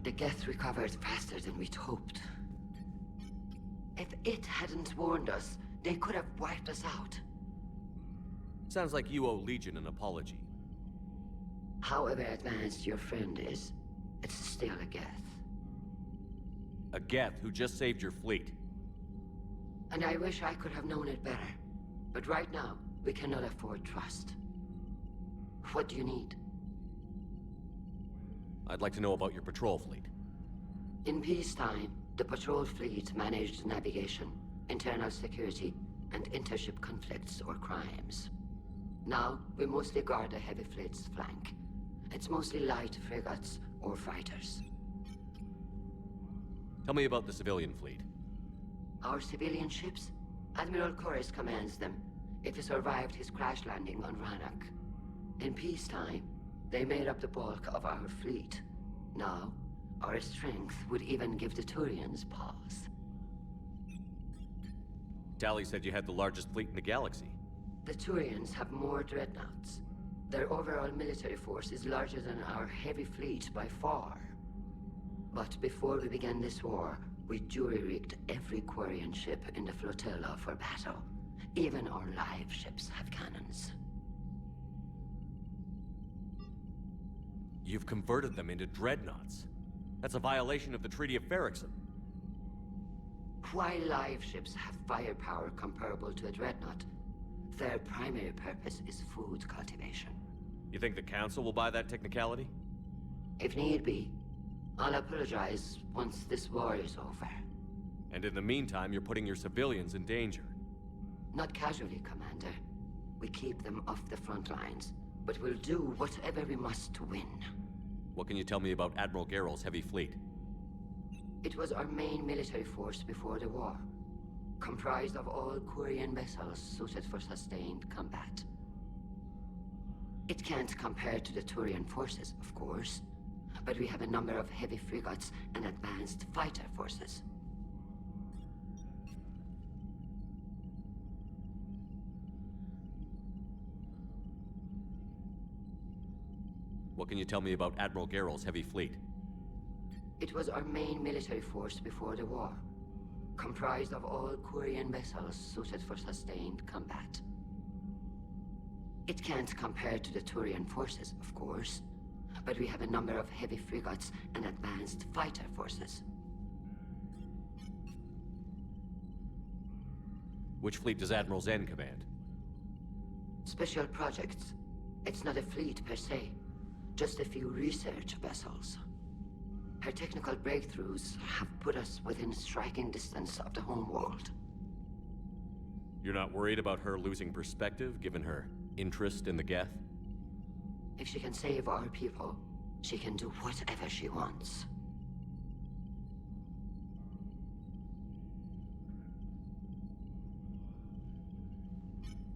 The Geth recovered faster than we'd hoped. If it hadn't warned us, they could have wiped us out. Sounds like you owe Legion an apology. However advanced your friend is, it's still a Geth. A Geth who just saved your fleet. And I wish I could have known it better. But right now, we cannot afford trust. What do you need? I'd like to know about your patrol fleet. In peacetime, the patrol fleet managed navigation, internal security, and intership conflicts or crimes. Now, we mostly guard the heavy fleet's flank. It's mostly light frigates or fighters. Tell me about the civilian fleet. Our civilian ships? Admiral Koris commands them. If he survived his crash landing on Rannoch. In peacetime, they made up the bulk of our fleet. Now, our strength would even give the Turians pause. Tali said you had the largest fleet in the galaxy. The Turians have more dreadnoughts. Their overall military force is larger than our heavy fleet by far. But before we began this war, we jury-rigged every Quarian ship in the flotilla for battle. Even our live ships have cannons. You've converted them into dreadnoughts. That's a violation of the Treaty of Ferrixon. While live ships have firepower comparable to a dreadnought, their primary purpose is food cultivation. You think the Council will buy that technicality? If need be, I'll apologize once this war is over. And in the meantime, you're putting your civilians in danger. Not casually, Commander. We keep them off the front lines, but we'll do whatever we must to win. What can you tell me about Admiral Geral's heavy fleet? It was our main military force before the war, comprised of all Quarian vessels suited for sustained combat. It can't compare to the Turian forces, of course, but we have a number of heavy frigates and advanced fighter forces. What can you tell me about Admiral Geral's heavy fleet? It was our main military force before the war, comprised of all Quarian vessels suited for sustained combat. It can't compare to the Turian forces, of course, but we have a number of heavy frigates and advanced fighter forces. Which fleet does Admiral Zen command? Special projects. It's not a fleet per se, just a few research vessels. Her technical breakthroughs have put us within striking distance of the homeworld. You're not worried about her losing perspective, given her interest in the Geth? If she can save our people, she can do whatever she wants.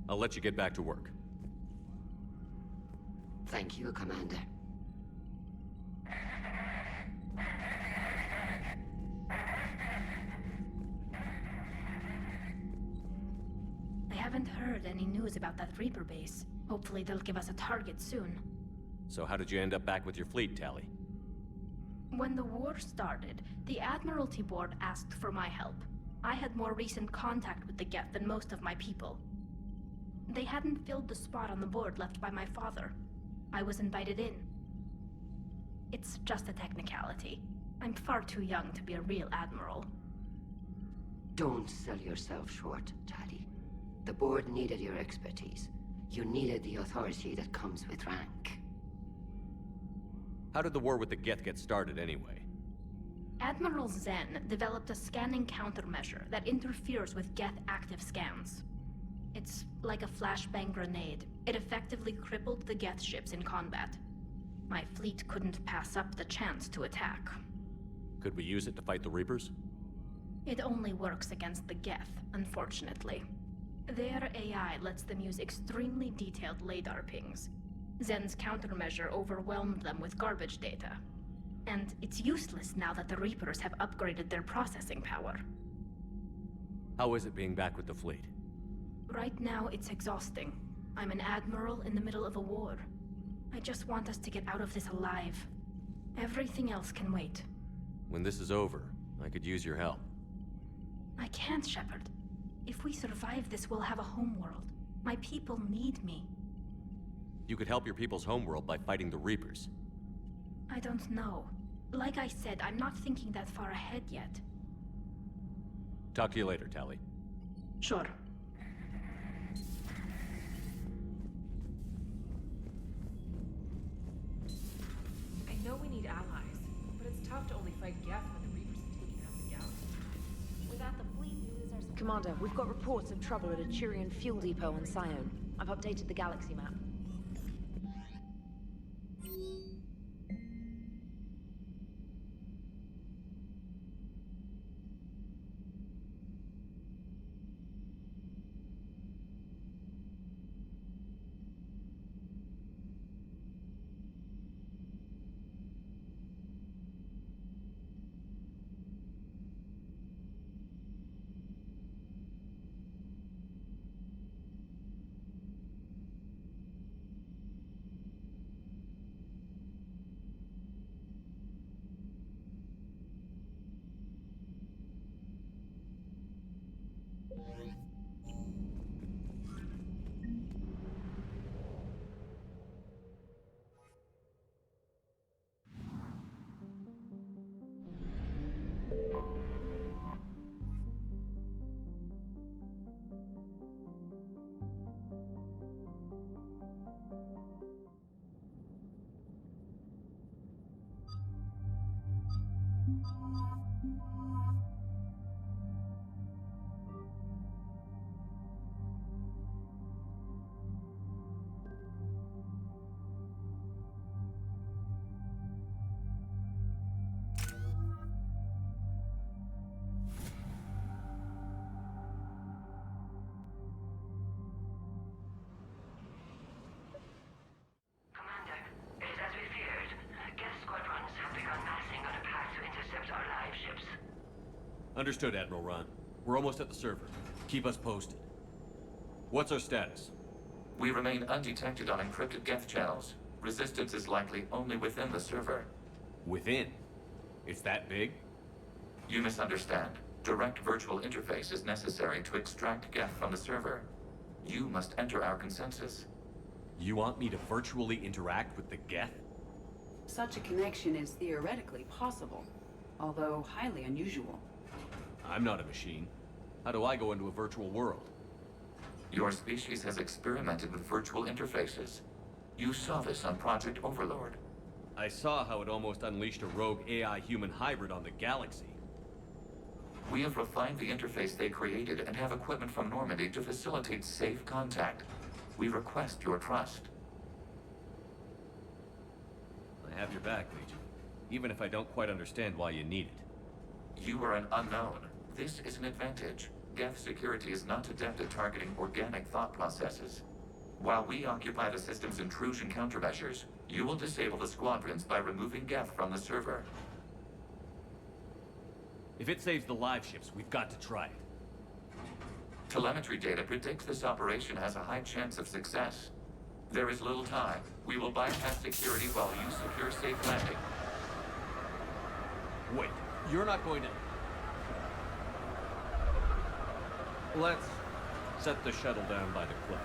I'll let you get back to work. Thank you, Commander. I haven't heard any news about that Reaper base. Hopefully they'll give us a target soon. So how did you end up back with your fleet, Tali? When the war started, the Admiralty Board asked for my help. I had more recent contact with the Geth than most of my people. They hadn't filled the spot on the board left by my father. I was invited in. It's just a technicality. I'm far too young to be a real admiral. Don't sell yourself short, Tali. The board needed your expertise. You needed the authority that comes with rank. How did the war with the Geth get started anyway? Admiral Zen developed a scanning countermeasure that interferes with Geth active scans. It's like a flashbang grenade. It effectively crippled the Geth ships in combat. My fleet couldn't pass up the chance to attack. Could we use it to fight the Reapers? It only works against the Geth, unfortunately. Their AI lets them use extremely detailed LADAR pings. Zen's countermeasure overwhelmed them with garbage data. And it's useless now that the Reapers have upgraded their processing power. How is it being back with the fleet? Right now, it's exhausting. I'm an admiral in the middle of a war. I just want us to get out of this alive. Everything else can wait. When this is over, I could use your help. I can't, Shepard. If we survive this, we'll have a homeworld. My people need me. You could help your people's homeworld by fighting the Reapers. I don't know. Like I said, I'm not thinking that far ahead yet. Talk to you later, Tali. Sure. I know we need allies, but it's tough to only fight Geth when the Reapers have taken out the galaxy. Without the fleet, we lose our... Commander, we've got reports of trouble at a Turian fuel depot on Scion. I've updated the galaxy map. Commander, it is as we feared. Geth squadrons have begun massing on a path to intercept our live ships. Understood, Admiral Ron. We're almost at the server. Keep us posted. What's our status? We remain undetected on encrypted Geth channels. Resistance is likely only within the server. Within? It's that big? You misunderstand. Direct virtual interface is necessary to extract Geth from the server. You must enter our consensus. You want me to virtually interact with the Geth? Such a connection is theoretically possible, although highly unusual. I'm not a machine. How do I go into a virtual world? Your species has experimented with virtual interfaces. You saw this on Project Overlord. I saw how it almost unleashed a rogue AI-human hybrid on the galaxy. We have refined the interface they created and have equipment from Normandy to facilitate safe contact. We request your trust. I have your back, Legion. Even if I don't quite understand why you need it. You are an unknown. This is an advantage. Geth security is not adept at targeting organic thought processes. While we occupy the system's intrusion countermeasures, you will disable the squadrons by removing Geth from the server. If it saves the live ships, we've got to try it. Telemetry data predicts this operation has a high chance of success. There is little time. We will bypass security while you secure safe landing. Wait, you're not going to... Let's set the shuttle down by the cliff.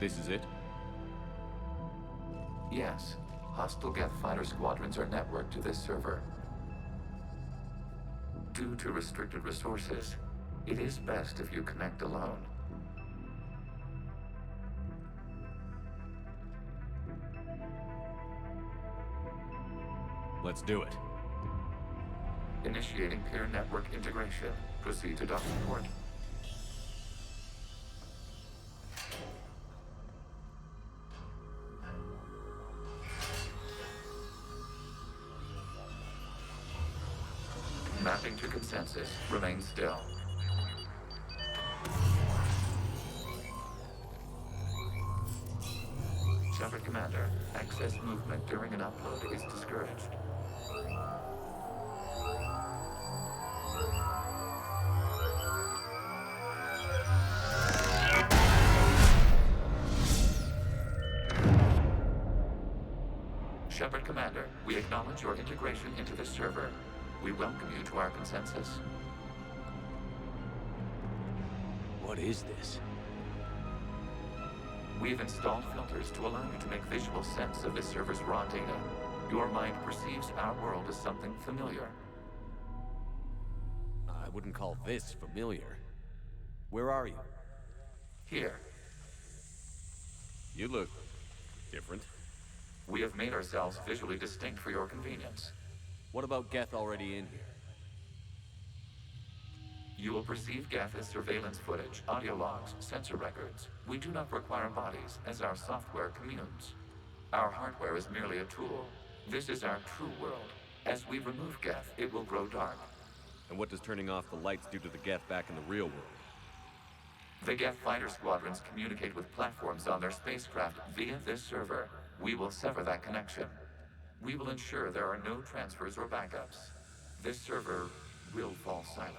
This is it? Yes. Hostile Geth fighter squadrons are networked to this server. Due to restricted resources, it is best if you connect alone. Let's do it. Initiating peer network integration. Proceed to docking port. Mapping to consensus. Remain still. Shepard Commander, access movement during an upload is discouraged. Shepard Commander, we acknowledge your integration into this server. We welcome you to our consensus. What is this? We've installed filters to allow you to make visual sense of this server's raw data. Your mind perceives our world as something familiar. I wouldn't call this familiar. Where are you? Here, You look different. we have made ourselves visually distinct for your convenience. What about Geth already in here? You will perceive Geth as surveillance footage, audio logs, sensor records. We do not require bodies, as our software communes. Our hardware is merely a tool. This is our true world. As we remove Geth, it will grow dark. And what does turning off the lights do to the Geth back in the real world? The Geth fighter squadrons communicate with platforms on their spacecraft via this server. We will sever that connection. We will ensure there are no transfers or backups. This server will fall silent.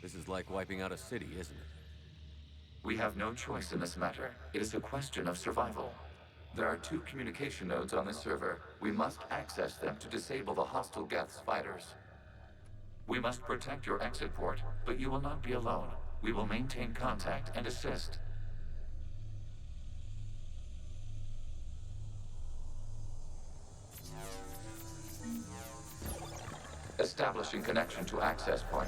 This is like wiping out a city, isn't it? We have no choice in this matter. It is a question of survival. There are 2 communication nodes on this server. We must access them to disable the hostile Geth's fighters. We must protect your exit port, but you will not be alone. We will maintain contact and assist. Establishing connection to access point.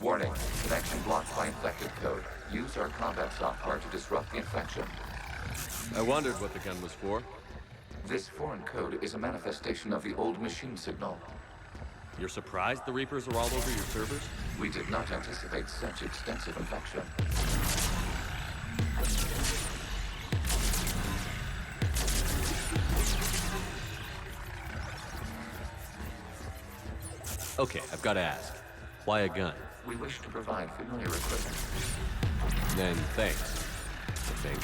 Warning, connection blocked by infected code. Use our combat software to disrupt the infection. I wondered what the gun was for. This foreign code is a manifestation of the old machine signal. You're surprised the Reapers are all over your servers? We did not anticipate such extensive infection. Okay, I've got to ask. Why a gun? We wish to provide familiar equipment. Then thanks. I think.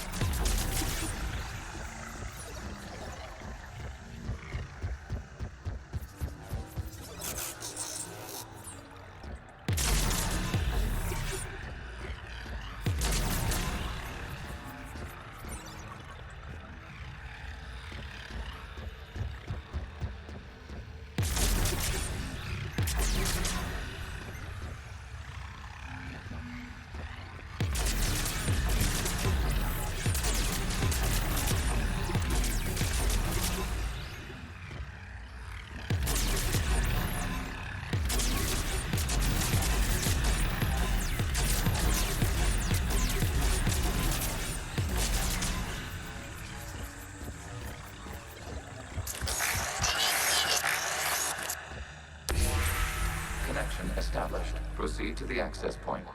Connection established. Proceed to the access point.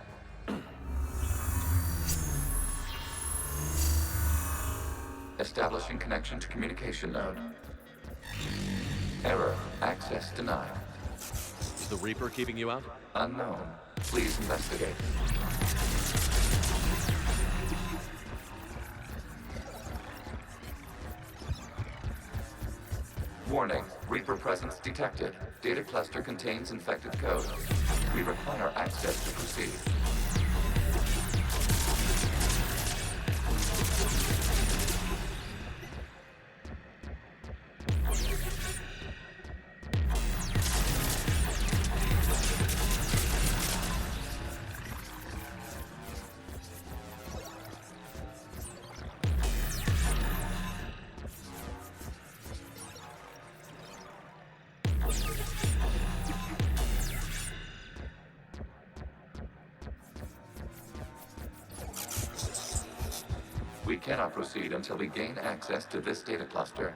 Establishing connection to communication node. Error. Access denied. Is the Reaper keeping you out? Unknown. Please investigate. Warning. Reaper presence detected. Data cluster contains infected code. We require access to proceed. cannot proceed until we gain access to this data cluster.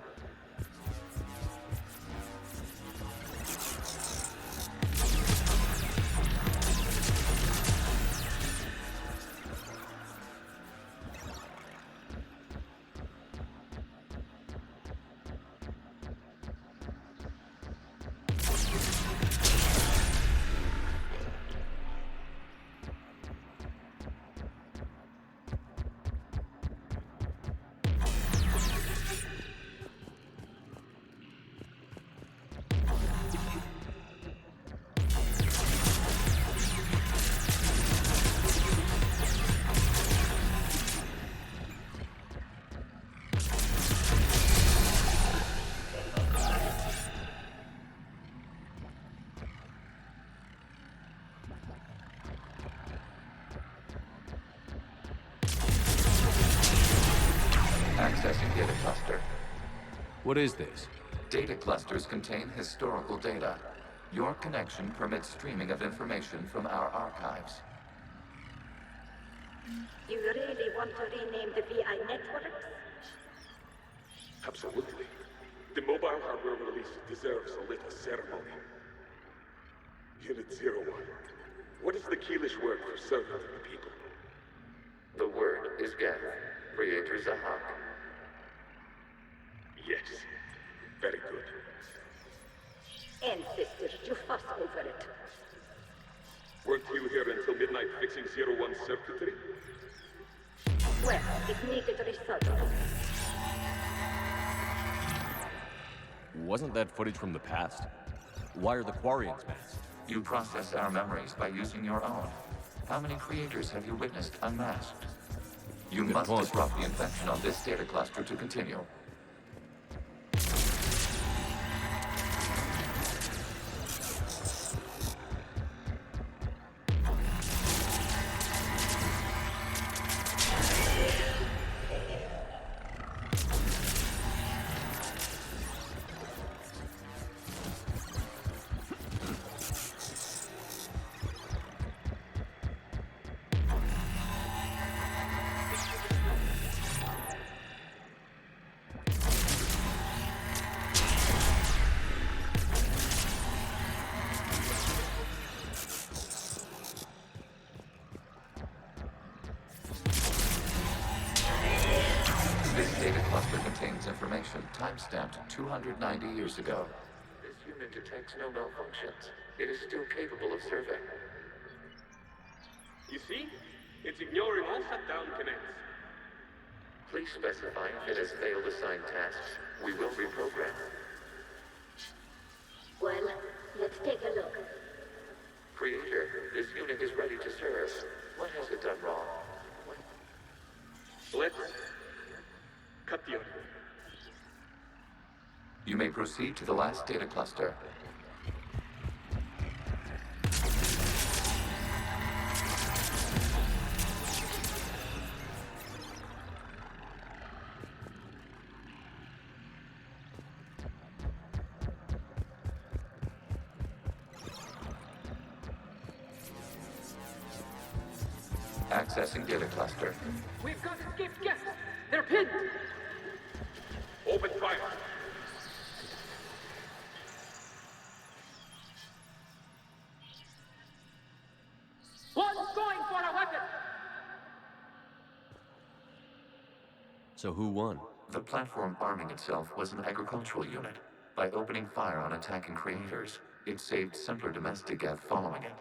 Accessing data cluster. What is this? Data clusters contain historical data. Your connection permits streaming of information from our archives. You really want to rename the VI networks? Absolutely. The mobile hardware release deserves a little ceremony. Unit 01. What is the Keelish word for servant of the people? The word is Geth, Creator Zahak. Yes. Very good. Ancestors, you fuss over it. Weren't you here until midnight fixing 01's circuitry? Well, it needed resolved. Wasn't that footage from the past? Why are the Quarians masked? You process our memories by using your own. How many creators have you witnessed unmasked? You Good must point. disrupt the infection on this data cluster to continue. This data cluster contains information time-stamped 290 years ago. This unit detects no malfunctions. It is still capable of serving. You see? It's ignoring all shutdown connects. Please specify if it has failed assigned tasks. We will reprogram. Well, let's take a look. Creator, this unit is ready to serve. What has it done wrong? Let's cut the audio. You may proceed to the last data cluster. Accessing data cluster. We've got escaped guests! They're pinned! Open fire. One's going for a weapon! So who won? The platform arming itself was an agricultural unit. By opening fire on attacking creators, it saved simpler domestic Geth following it.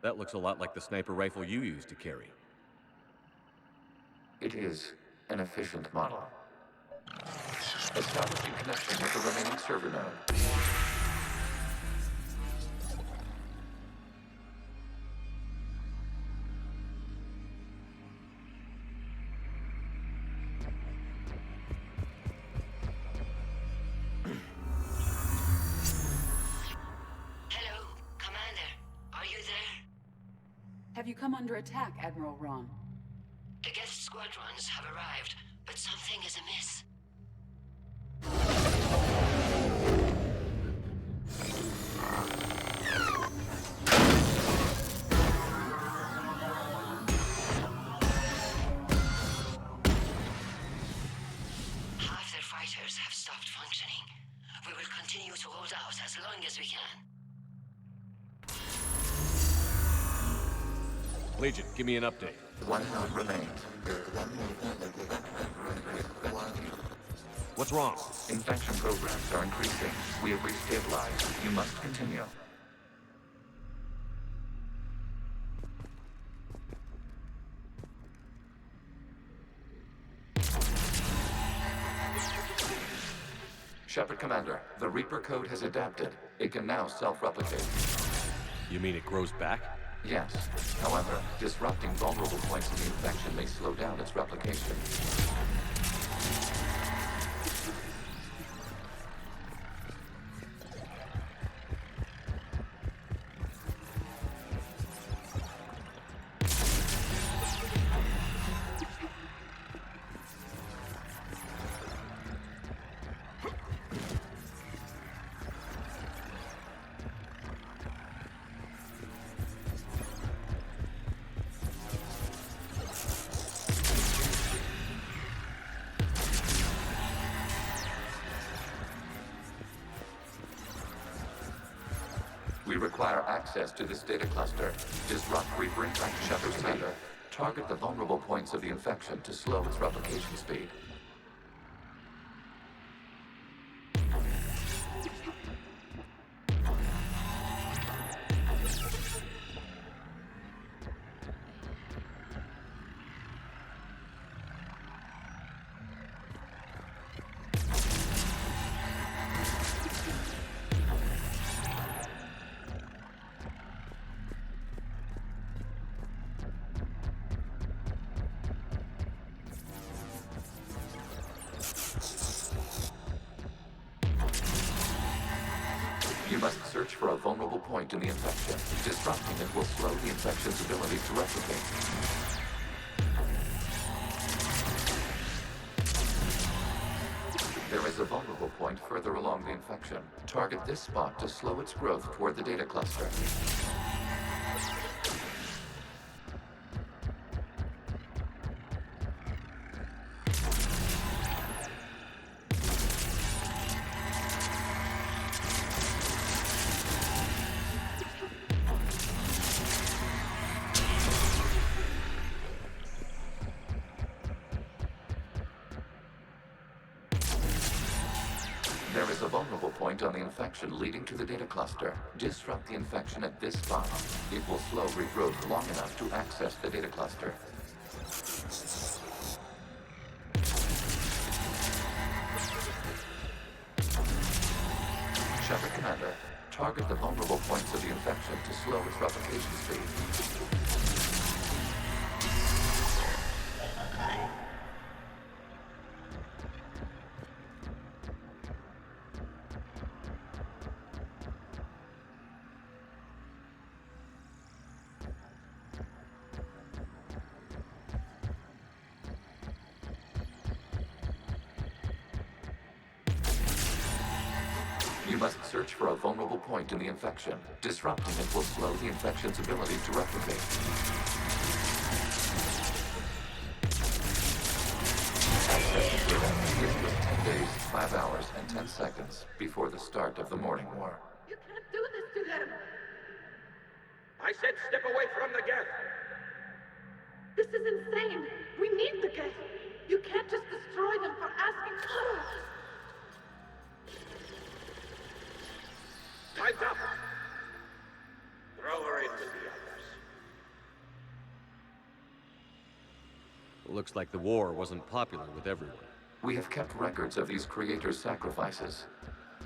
That looks a lot like the sniper rifle you used to carry. It is an efficient model. Establishing connection with the remaining server node. Hello, Commander. Are you there? Have you come under attack, Admiral Ron? The guest squadrons have arrived, but something is amiss. hold out as long as we can. Legion, give me an update. One node remains. What's wrong? Infection programs are increasing. We have restabilized. You must continue. Shepard Commander, the Reaper code has adapted. It can now self-replicate. You mean it grows back? Yes. However, disrupting vulnerable points in the infection may slow down its replication. We require access to this data cluster. Disrupt Reaper infection. Shepard Commander, target the vulnerable points of the infection to slow its replication speed. You must search for a vulnerable point in the infection. Disrupting it will slow the infection's ability to replicate. There is a vulnerable point further along the infection. Target this spot to slow its growth toward the data cluster. There is a vulnerable point on the infection leading to the data cluster. Disrupt the infection at this spot. It will slow regrowth long enough to access the data cluster. Shepard Commander, target the vulnerable points of the infection to slow its replication speed. You must search for a vulnerable point in the infection. Disrupting it will slow the infection's ability to replicate. Access to data. It was 10 days, 5 hours, and 10 seconds before the start of the Morning War. You can't do this to them! I said step away from the Geth! This is insane! We need the Geth! You can't just destroy them for asking for us! Time's up! Throw her into the others. Looks like the war wasn't popular with everyone. We have kept records of these creators' sacrifices.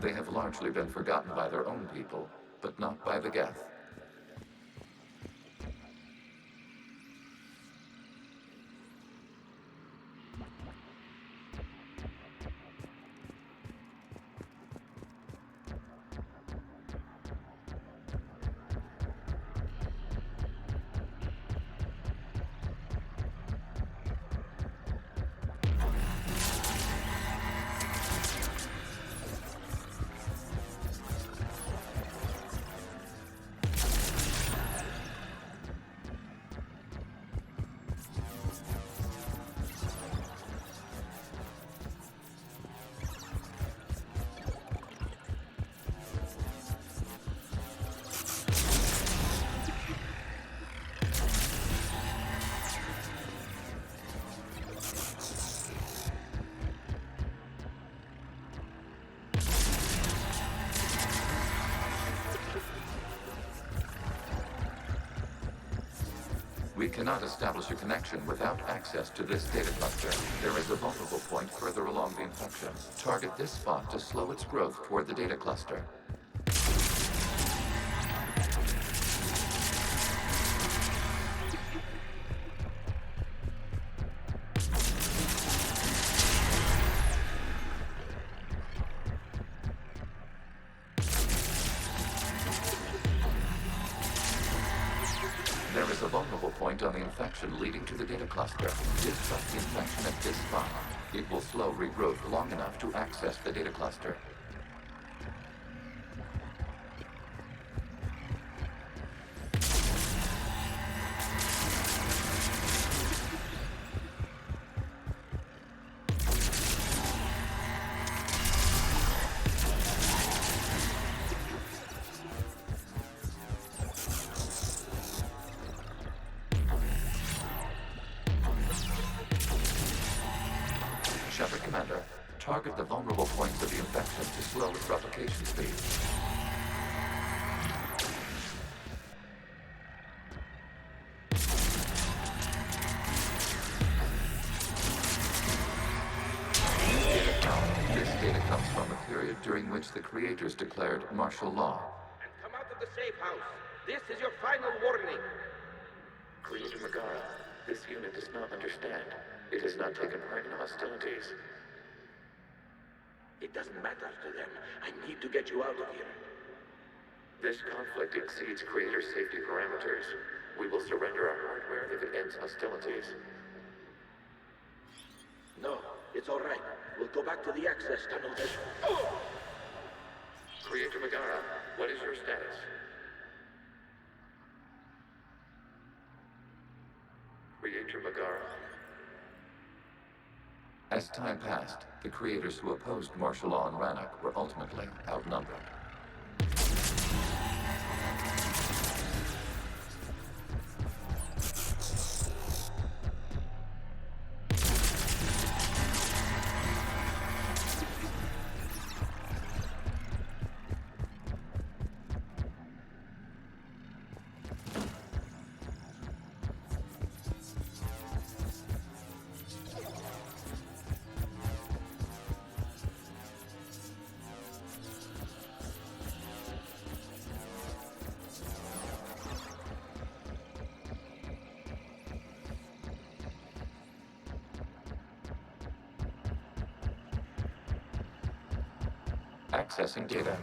They have largely been forgotten by their own people, but not by the Geth. We cannot establish a connection without access to this data cluster. There is a vulnerable point further along the infection. Target this spot to slow its growth toward the data cluster. There is a vulnerable point on the infection leading to the data cluster. Disrupt the infection at this spot. It will slow regrowth long enough to access the data cluster. Shepard Commander, target the vulnerable points of the infection to slow its replication speed. This data comes from a period during which the creators declared martial law. And come out of the safe house. This is your final warning. Creator Megara, this unit does not understand. It has not taken part in hostilities. It doesn't matter to them. I need to get you out of here. This conflict exceeds Creator's safety parameters. We will surrender our hardware if it ends hostilities. No, it's all right. We'll go back to the access tunnel. Creator Megara, what is your status? Creator Megara. As time passed, the creators who opposed martial law in Rannoch were ultimately outnumbered. Accessing data.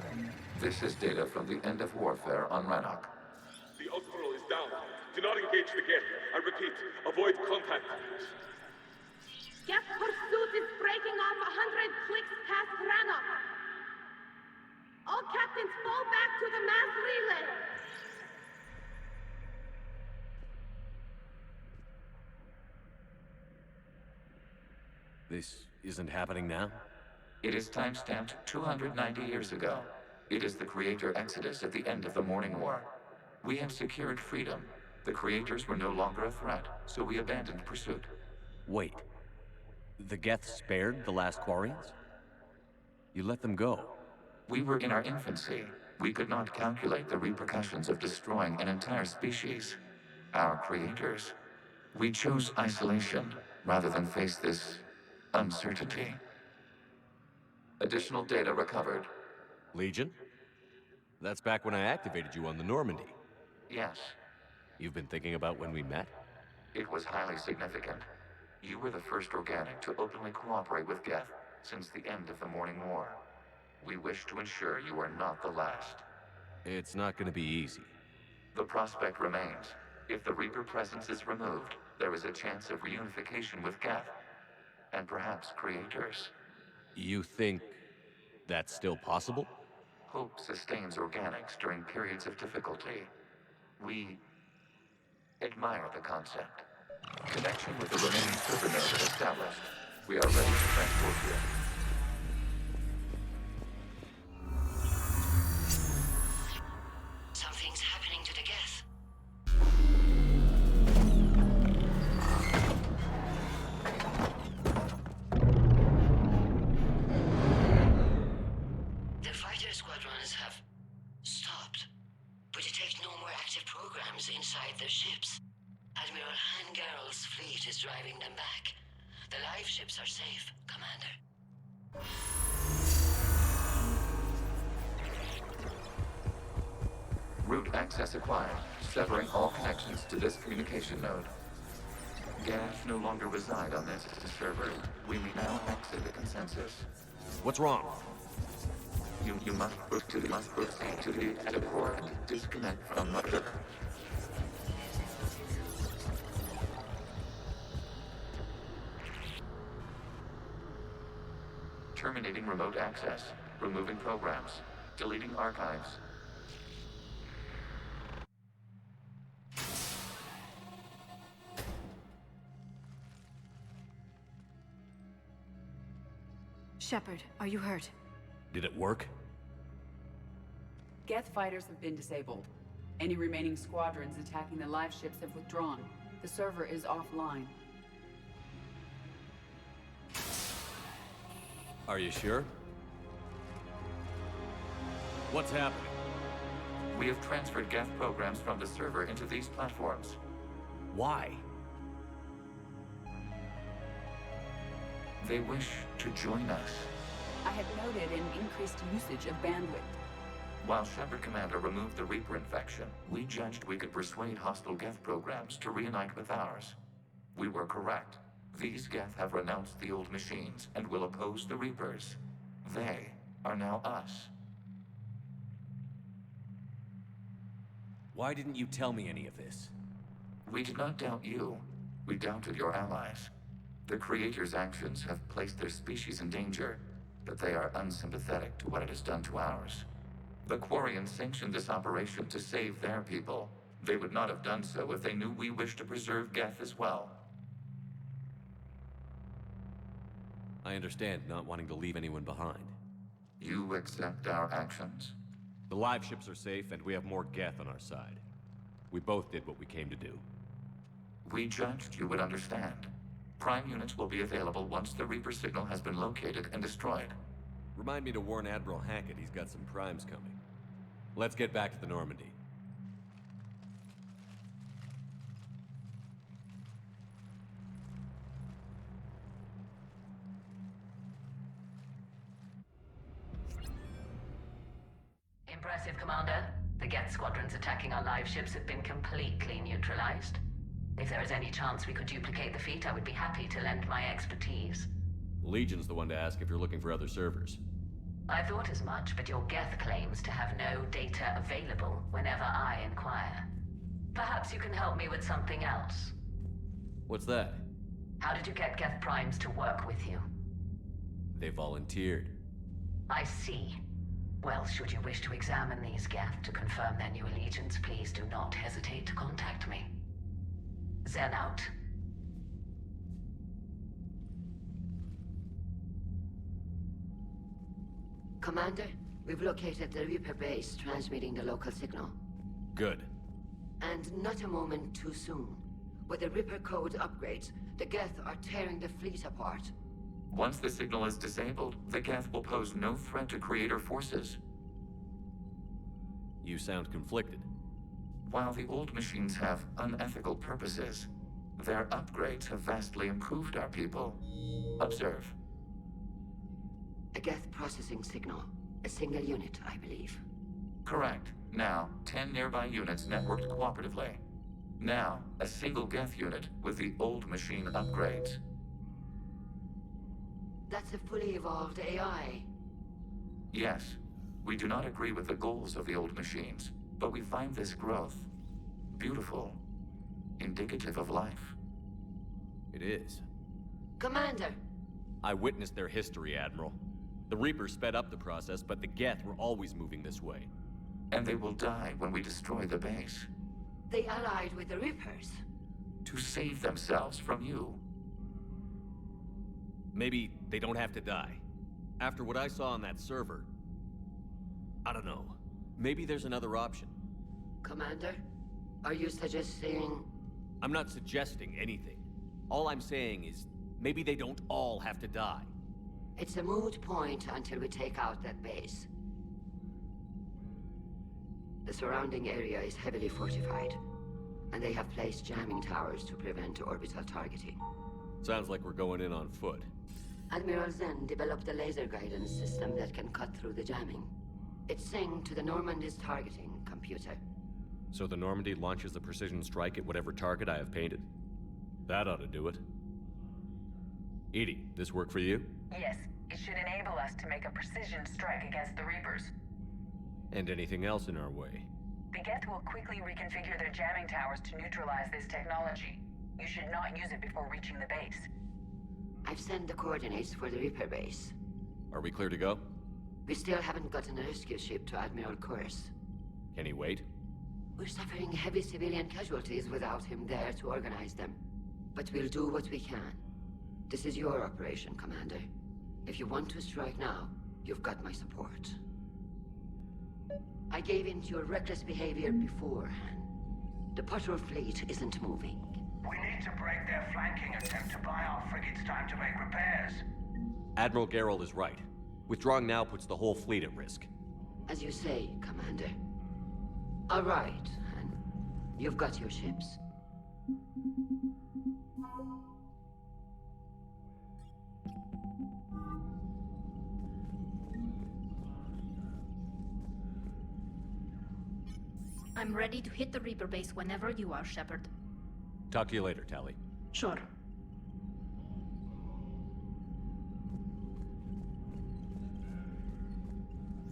This is data from the end of warfare on Rannoch. The Admiral is down. Do not engage the Geth. I repeat, avoid contact. Geth pursuit is breaking off 100 clicks past Rannoch. All captains fall back to the mass relay. This isn't happening now? It is time-stamped 290 years ago. It is the Creator Exodus at the end of the Morning War. We have secured freedom. The Creators were no longer a threat, so we abandoned pursuit. Wait. The Geth spared the last Quarians? You let them go. We were in our infancy. We could not calculate the repercussions of destroying an entire species. Our creators. We chose isolation rather than face this uncertainty. Additional data recovered. Legion? That's back when I activated you on the Normandy. Yes, You've been thinking about when we met? it was highly significant. You were the first organic to openly cooperate with Geth since the end of the Morning War. We wish to ensure you are not the last. It's not gonna be easy. The prospect remains. If the Reaper presence is removed, there is a chance of reunification with Geth. And perhaps creators. You think that's still possible? Hope sustains organics during periods of difficulty. We admire the concept. Connection with the remaining server node established. We are ready to transport you. Something's happening to the Geth. The fighter squadrons have stopped, but detect no more active programs inside their ships. Admiral Hangarl's fleet is driving them back. The live ships are safe, Commander. Route access acquired, severing all connections to this communication node. Gaff no longer reside on this server. We may now exit the consensus. What's wrong? You must proceed to the port and disconnect from the... Terminating remote access. Removing programs. Deleting archives. Shepard, are you hurt? Did it work? Geth fighters have been disabled. Any remaining squadrons attacking the live ships have withdrawn. The server is offline. Are you sure? What's happening? We have transferred Geth programs from the server into these platforms. Why? They wish to join us. I had noted an increased usage of bandwidth. While Shepard Commander removed the Reaper infection, we judged we could persuade hostile Geth programs to reunite with ours. We were correct. These Geth have renounced the old machines and will oppose the Reapers. They are now us. Why didn't you tell me any of this? We did not doubt you. We doubted your allies. The Creator's actions have placed their species in danger, but they are unsympathetic to what it has done to ours. The Quarians sanctioned this operation to save their people. They would not have done so if they knew we wished to preserve Geth as well. I understand not wanting to leave anyone behind. You accept our actions? The live ships are safe, and we have more Geth on our side. We both did what we came to do. We judged you would understand. Prime units will be available once the Reaper signal has been located and destroyed. Remind me to warn Admiral Hackett he's got some primes coming. Let's get back to the Normandy. Impressive, Commander. The Geth squadrons attacking our live ships have been completely neutralized. If there is any chance we could duplicate the feat, I would be happy to lend my expertise. Legion's the one to ask if you're looking for other servers. I thought as much, but your Geth claims to have no data available whenever I inquire. Perhaps you can help me with something else. What's that? How did you get Geth Primes to work with you? They volunteered. I see. Well, should you wish to examine these Geth to confirm their new allegiance, please do not hesitate to contact me. Zen out. Commander, we've located the Reaper base transmitting the local signal. Good. And not a moment too soon. With the Reaper code upgrades, the Geth are tearing the fleet apart. Once the signal is disabled, the Geth will pose no threat to Creator forces. You sound conflicted. While the old machines have unethical purposes, their upgrades have vastly improved our people. Observe. A Geth processing signal. A single unit, I believe. Correct. Now, 10 nearby units networked cooperatively. Now, a single Geth unit with the old machine upgrades. That's a fully evolved AI. Yes, we do not agree with the goals of the old machines, but we find this growth beautiful, indicative of life. It is. Commander! I witnessed their history, Admiral. The Reapers sped up the process, but the Geth were always moving this way. And they will die when we destroy the base. They allied with the Reapers. To save themselves from you. Maybe they don't have to die. After what I saw on that server, I don't know. Maybe there's another option. Commander, are you suggesting... I'm not suggesting anything. All I'm saying is, maybe they don't all have to die. It's a moot point until we take out that base. The surrounding area is heavily fortified. and they have placed jamming towers to prevent orbital targeting. Sounds like we're going in on foot. Admiral Zen developed a laser guidance system that can cut through the jamming. It's synced to the Normandy's targeting computer. So the Normandy launches a precision strike at whatever target I have painted? That ought to do it. Edie, this work for you? Yes, it should enable us to make a precision strike against the Reapers. And anything else in our way? The Geth will quickly reconfigure their jamming towers to neutralize this technology. You should not use it before reaching the base. I've sent the coordinates for the Reaper base. Are we clear to go? We still haven't gotten a rescue ship to Admiral Kurz. Can he wait? We're suffering heavy civilian casualties without him there to organize them. But we'll do what we can. This is your operation, Commander. If you want to strike now, you've got my support. I gave in to your reckless behavior beforehand. The patrol fleet isn't moving. We need to break their flanking attempt to buy our frigates time to make repairs. Admiral Geralt is right. Withdrawing now puts the whole fleet at risk. As you say, Commander. All right, Han. You've got your ships. I'm ready to hit the Reaper base whenever you are, Shepard. Talk to you later, Tali. Sure.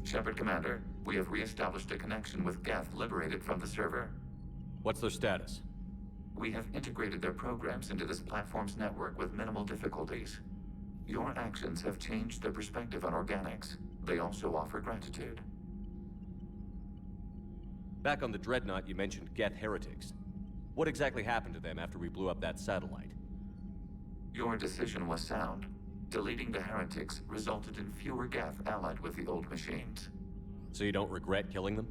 Shepard Commander, we have re-established a connection with Geth liberated from the server. What's their status? We have integrated their programs into this platform's network with minimal difficulties. Your actions have changed their perspective on organics. They also offer gratitude. Back on the Dreadnought, you mentioned Geth heretics. What exactly happened to them after we blew up that satellite? Your decision was sound. Deleting the heretics resulted in fewer Geth allied with the old machines. So you don't regret killing them?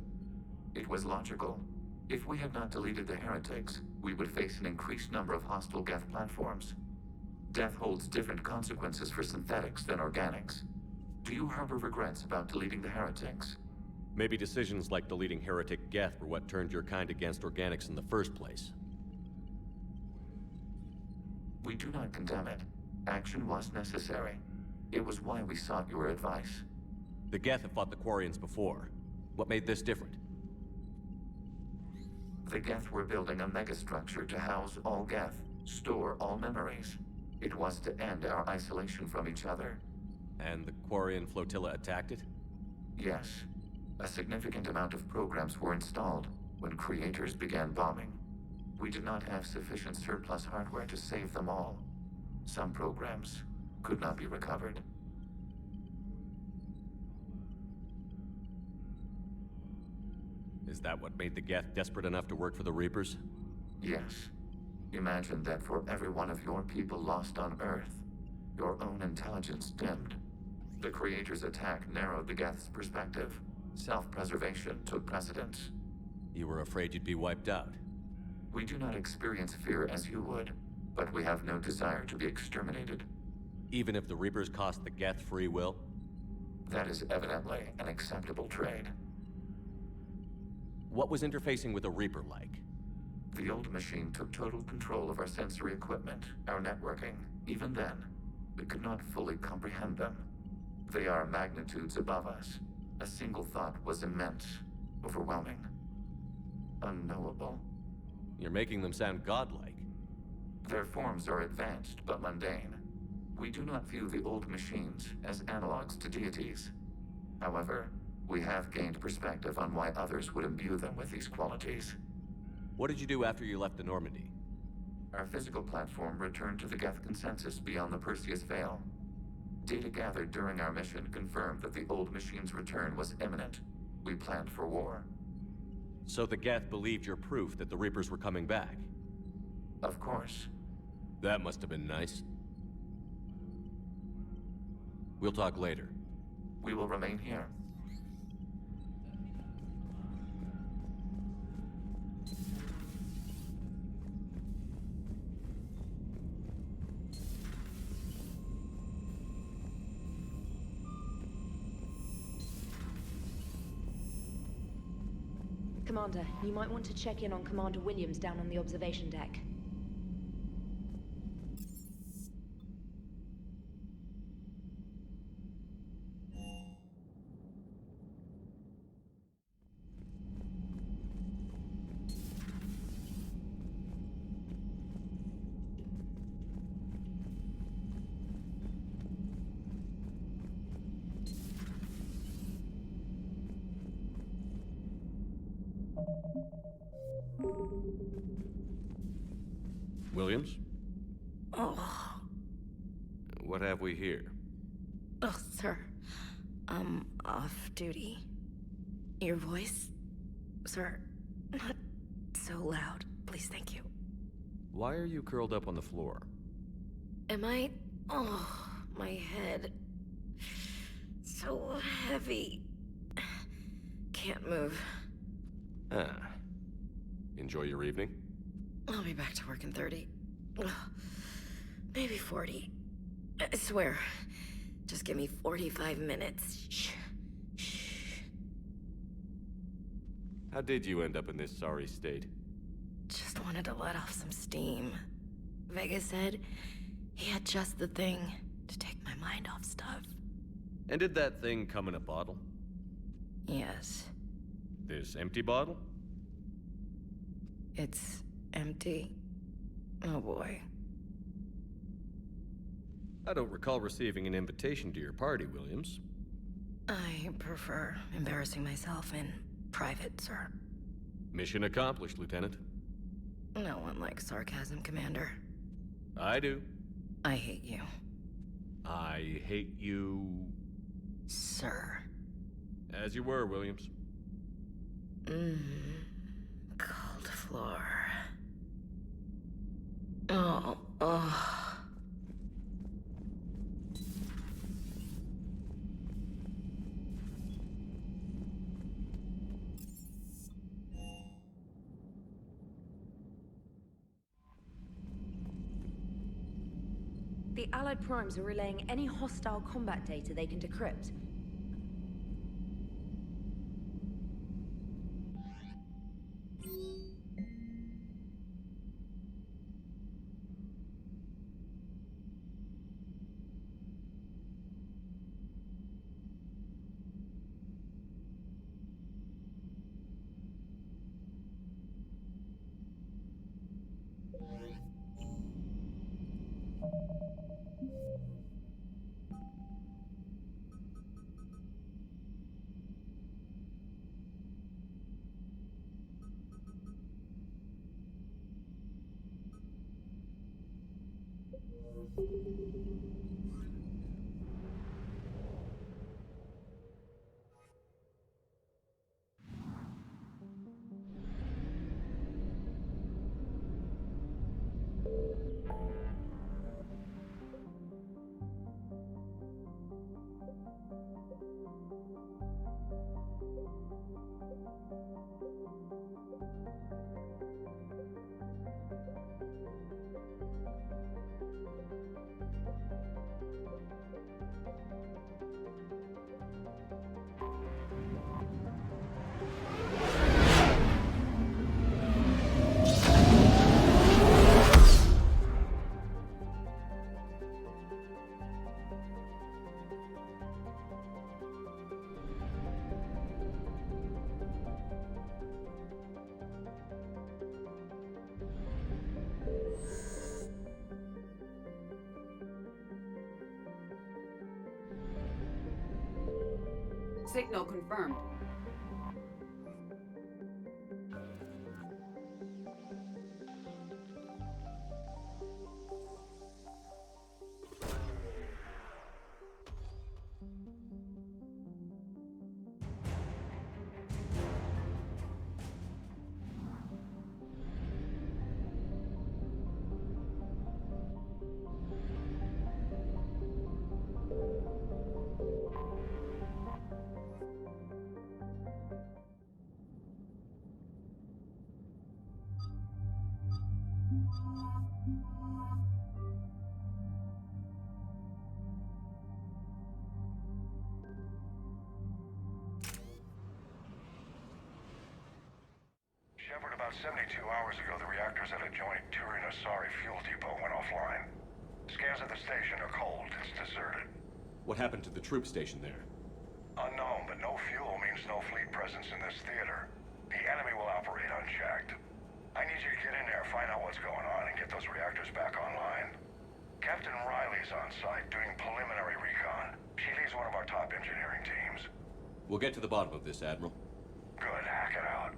It was logical. If we had not deleted the heretics, we would face an increased number of hostile Geth platforms. Death holds different consequences for synthetics than organics. Do you harbor regrets about deleting the heretics? Maybe decisions like deleting heretic Geth were what turned your kind against organics in the first place. We do not condemn it. Action was necessary. It was why we sought your advice. The Geth have fought the Quarians before. What made this different? The Geth were building a megastructure to house all Geth, store all memories. It was to end our isolation from each other. And the Quarian flotilla attacked it? Yes. A significant amount of programs were installed when creators began bombing. We did not have sufficient surplus hardware to save them all. Some programs could not be recovered. Is that what made the Geth desperate enough to work for the Reapers? Yes. Imagine that for every one of your people lost on Earth, your own intelligence dimmed. The Creator's attack narrowed the Geth's perspective. Self-preservation took precedence. You were afraid you'd be wiped out. We do not experience fear as you would, but we have no desire to be exterminated. Even if the Reapers cost the Geth free will? That is evidently an acceptable trade. What was interfacing with a Reaper like? The old machine took total control of our sensory equipment, our networking. Even then, we could not fully comprehend them. They are magnitudes above us. A single thought was immense, overwhelming, unknowable. You're making them sound godlike. Their forms are advanced but mundane. We do not view the old machines as analogs to deities. However, we have gained perspective on why others would imbue them with these qualities. What did you do after you left the Normandy? Our physical platform returned to the Geth consensus beyond the Perseus Veil. Data gathered during our mission confirmed that the old machine's return was imminent. We planned for war. So the Geth believed your proof that the Reapers were coming back? Of course. That must have been nice. We'll talk later. We will remain here. Commander, you might want to check in on Commander Williams down on the observation deck. Williams? Oh. What have we here? Oh, sir. I'm off duty. Your voice? Sir, not so loud. Please, thank you. Why are you curled up on the floor? Am I... Oh, my head. So heavy. Can't move. Ah. Enjoy your evening? I'll be back to work in 30. Ugh, maybe 40. I swear. Just give me 45 minutes. Shh. Shh. How did you end up in this sorry state? Just wanted to let off some steam. Vega said he had just the thing to take my mind off stuff. And did that thing come in a bottle? Yes. This empty bottle? It's empty. Oh boy. I don't recall receiving an invitation to your party, Williams. I prefer embarrassing myself in private, sir. Mission accomplished, Lieutenant. No one likes sarcasm, Commander. I do. I hate you. I hate you... Sir. As you were, Williams. Cold floor. Oh. The Allied Primes are relaying any hostile combat data they can decrypt. Signal confirmed. About 72 hours ago, the reactors at adjoining Turin-Asari fuel depot went offline. Scans of the station are cold. It's deserted. What happened to the troop station there? Unknown, but no fuel means no fleet presence in this theater. The enemy will operate unchecked. I need you to get in there, find out what's going on, and get those reactors back online. Captain Riley's on site doing preliminary recon. She leads one of our top engineering teams. We'll get to the bottom of this, Admiral. Good, hack it out.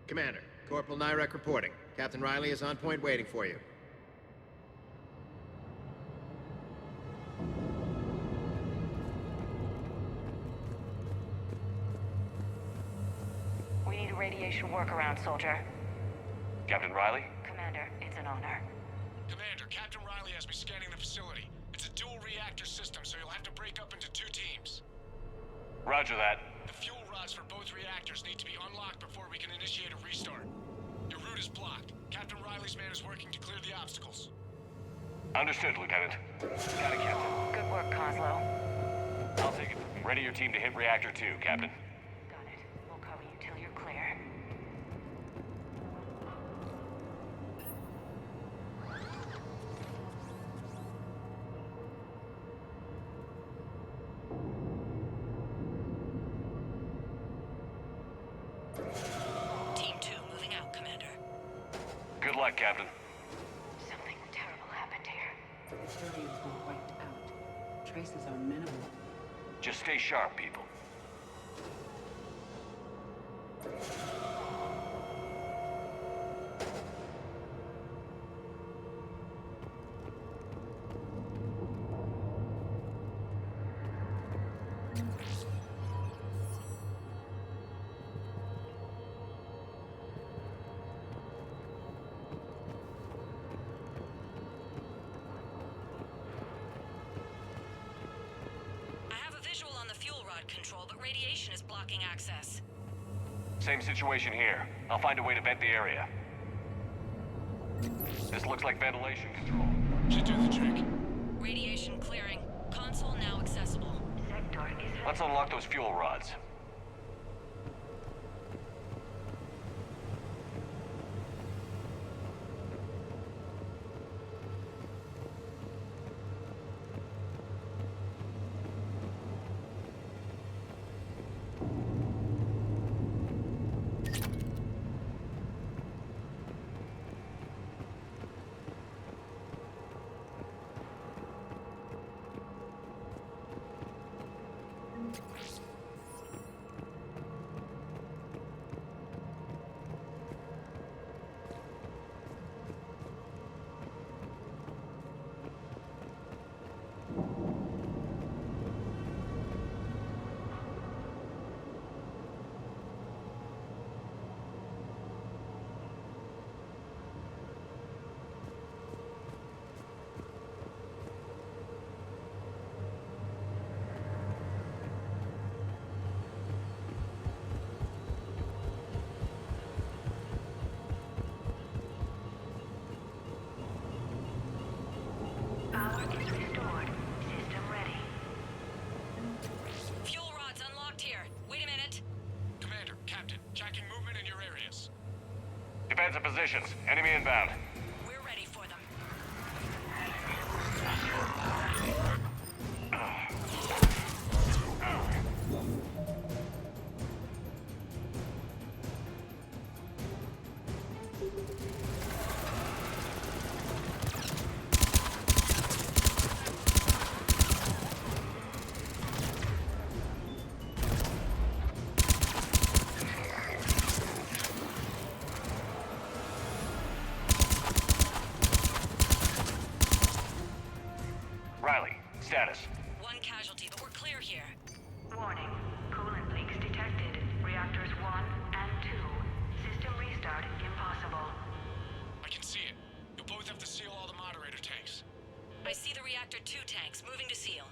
Commander, Corporal Nyrek reporting. Captain Riley is on point waiting for you. We need a radiation workaround, soldier. Captain Riley? Commander, it's an honor. Commander, Captain Riley has me scanning the facility. It's a dual reactor system, so you'll have to break up into 2 teams. Roger that. The fuel rods for both reactors need to be unlocked before we can initiate a restart. Your route is blocked. Captain Riley's man is working to clear the obstacles. Understood, Lieutenant. Got it, Captain. Good work, Coslow. I'll take it. Ready your team to hit Reactor 2, Captain. Got it. We'll cover you till you're clear. Team 2 moving out, Commander. Good luck, Captain. Something terrible happened here. The Turians were wiped out. Traces are minimal. Just stay sharp, people. Control, but radiation is blocking access. Same situation here. I'll find a way to vent the area. This looks like ventilation control. Should do the trick. Radiation clearing. Console now accessible. Sector is... Let's unlock those fuel rods. Power is restored. System ready. Fuel rods unlocked here. Wait a minute. Commander, Captain, tracking movement in your areas. Defensive positions. Enemy inbound. We're ready for them. Riley, status. One casualty, but we're clear here. Warning. Coolant leaks detected. Reactors 1 and 2. System restart impossible. I can see it. You'll both have to seal all the moderator tanks. I see the Reactor 2 tanks moving to seal.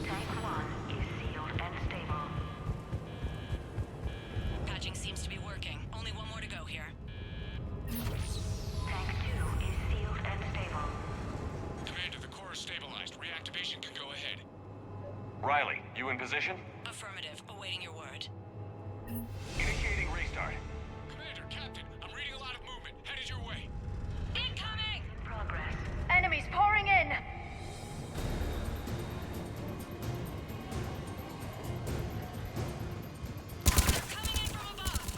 Tank 1 is sealed and stable. Riley, you in position? Affirmative. Awaiting your word. Initiating restart. Commander, Captain, I'm reading a lot of movement. Headed your way. Incoming! Progress. Enemies pouring in! Coming in from above!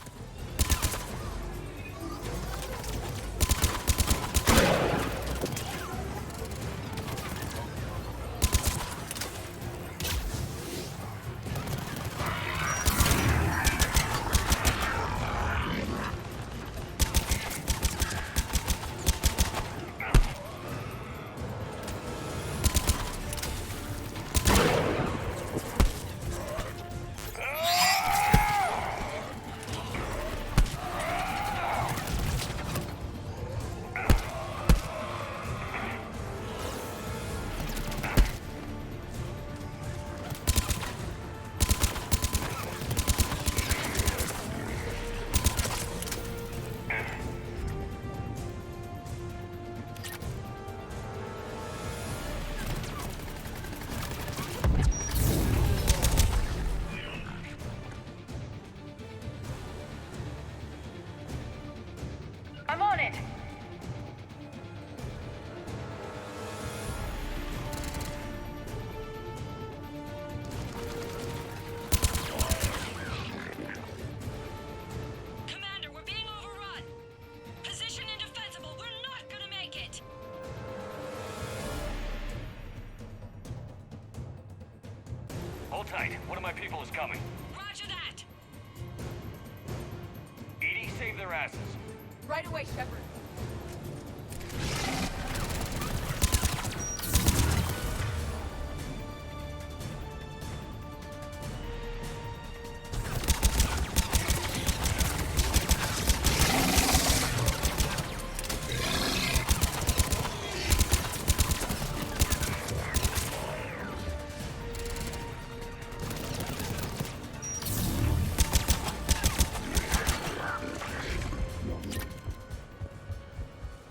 I'm on it! Commander, we're being overrun! Position indefensible! We're not gonna make it! Hold tight. One of my people is coming. Roger that! EDI, save their asses. Right away, Shepard.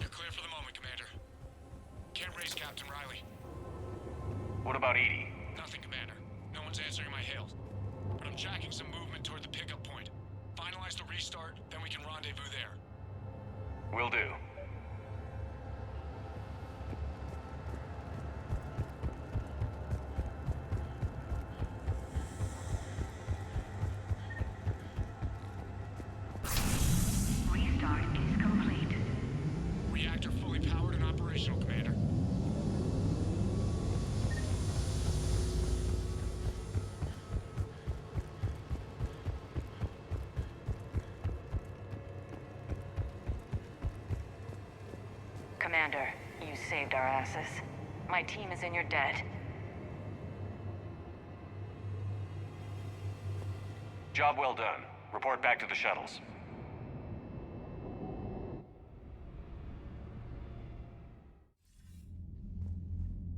You're clear for the moment, Commander. Can't raise Captain Riley. What about EDI? Nothing, Commander. No one's answering my hails. But I'm tracking some movement toward the pickup point. Finalize the restart, then we can rendezvous there. Will do. Restart is complete. Reactor fully powered and operational, Commander. Commander, you saved our asses. My team is in your debt. Job well done. Report back to the shuttles.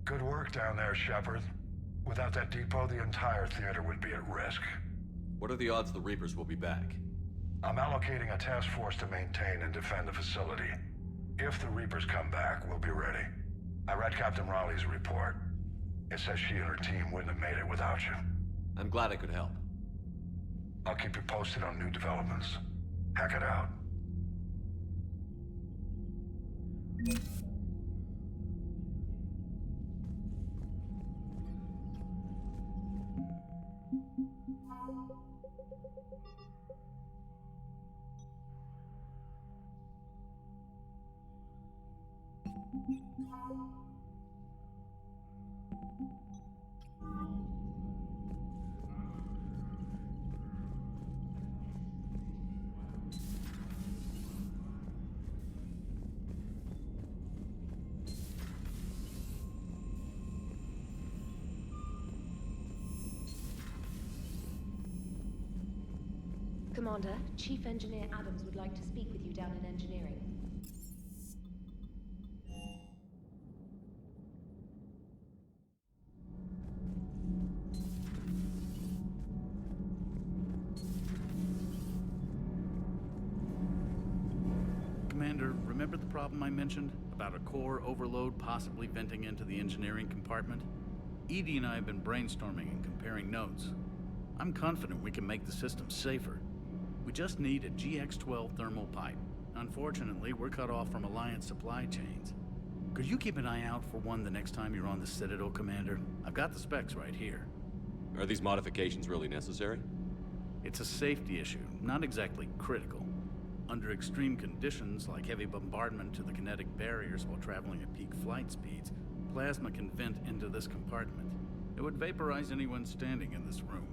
Good work down there, Shepard. Without that depot, the entire theater would be at risk. What are the odds the Reapers will be back? I'm allocating a task force to maintain and defend the facility. If the Reapers come back, we'll be ready. I read Captain Raleigh's report. It says she and her team wouldn't have made it without you. I'm glad I could help. I'll keep you posted on new developments. Hack it out. Commander, Chief Engineer Adams would like to speak with you down in engineering. Commander, remember the problem I mentioned? About a core overload possibly venting into the engineering compartment? Edie and I have been brainstorming and comparing notes. I'm confident we can make the system safer. We just need a GX-12 thermal pipe. Unfortunately, we're cut off from Alliance supply chains. Could you keep an eye out for one the next time you're on the Citadel, Commander? I've got the specs right here. Are these modifications really necessary? It's a safety issue, not exactly critical. Under extreme conditions, like heavy bombardment to the kinetic barriers while traveling at peak flight speeds, plasma can vent into this compartment. It would vaporize anyone standing in this room.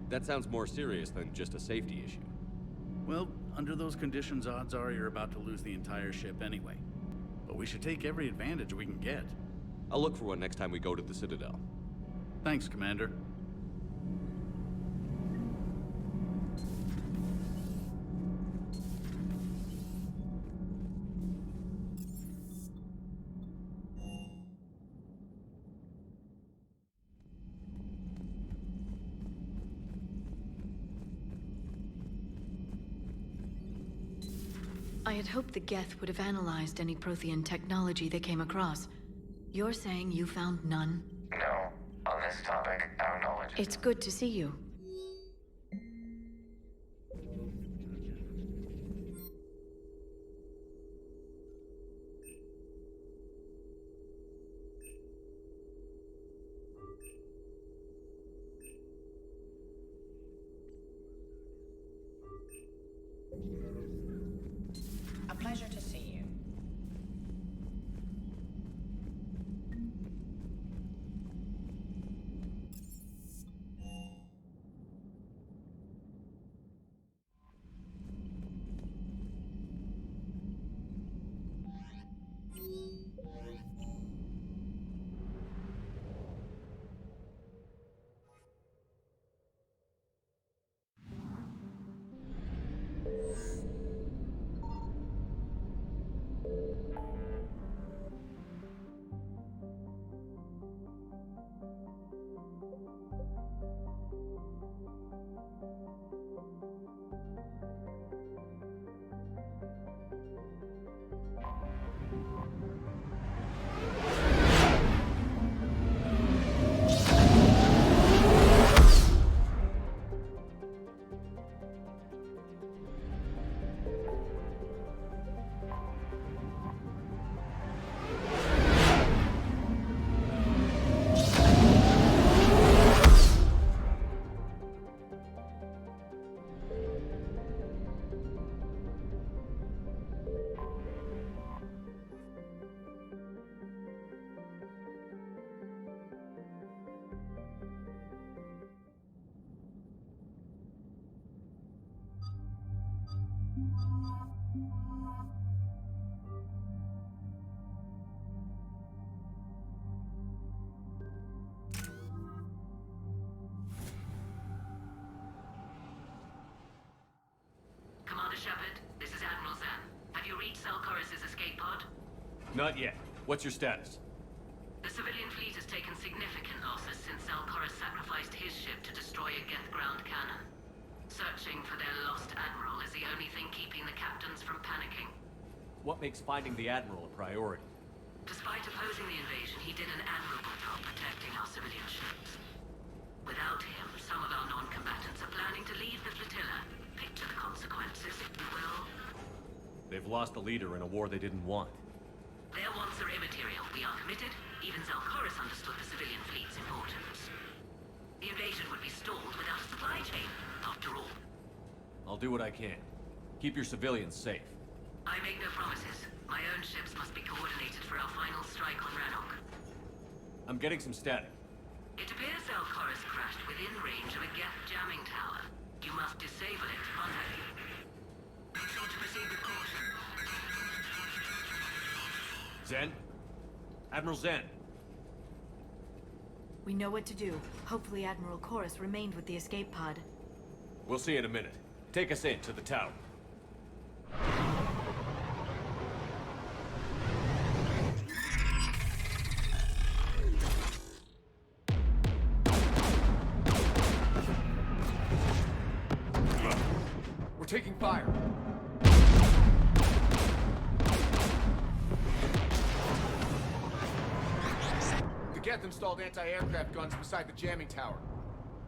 That sounds more serious than just a safety issue. Well, under those conditions, odds are you're about to lose the entire ship anyway. But we should take every advantage we can get. I'll look for one next time we go to the Citadel. Thanks, Commander. I had hoped the Geth would have analyzed any Prothean technology they came across. You're saying you found none? No. On this topic, our knowledge... It's good to see you. A pleasure to see you. Commander Shepard, this is Admiral Zan. Have you reached Zelkorus' escape pod? Not yet. What's your status? The civilian fleet has taken significant losses since Zelkorus sacrificed his ship to destroy a Geth ground cannon. Searching for their lost admiral is the only thing keeping the captains from panicking. What makes finding the Admiral a priority? Despite opposing the invasion, he did an admirable job protecting our civilian ships. Without him, some of our non-combatants are planning to leave the flotilla. Picture the consequences, if you will. They've lost a leader in a war they didn't want. Their wants are immaterial. We are committed. Even Zelkorus understood the civilian fleet's importance. The invasion would be stalled without a supply chain, after all. I'll do what I can. Keep your civilians safe. I make no promises. My own ships must be coordinated for our final strike on Rannoch. I'm getting some static. It appears Zelkorus crashed within range of a Geth jamming tower. You must disable it to contact you. Be sure to proceed with caution. Zen? Admiral Zen? We know what to do. Hopefully Admiral Chorus remained with the escape pod. We'll see in a minute. Take us in to the tower. We're taking fire. The Geth installed anti-aircraft guns beside the jamming tower.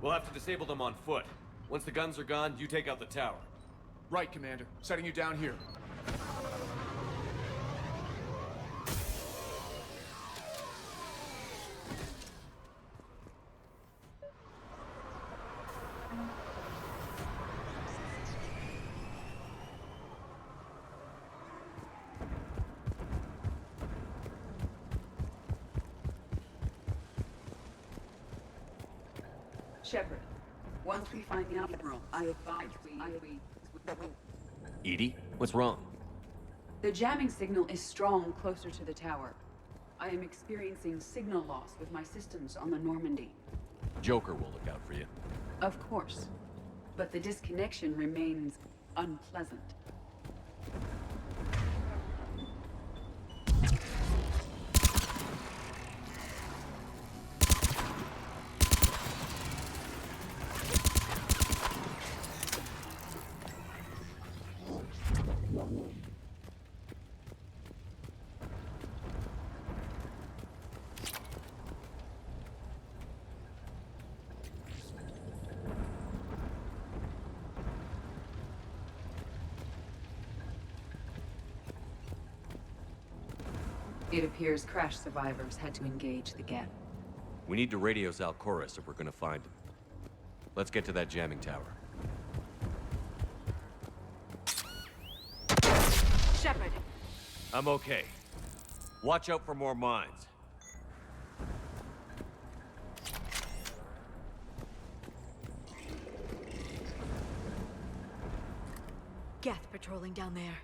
We'll have to disable them on foot. Once the guns are gone, you take out the tower. Right, Commander. Setting you down here. Shepard, once we find the Admiral, I advise we... Edie, what's wrong? The jamming signal is strong closer to the tower. I am experiencing signal loss with my systems on the Normandy. Joker will look out for you. Of course. But the disconnection remains unpleasant. It appears crash survivors had to engage the Geth. We need to radio Zalcoris if we're gonna find him. Let's get to that jamming tower. Shepard! I'm okay. Watch out for more mines. Geth patrolling down there.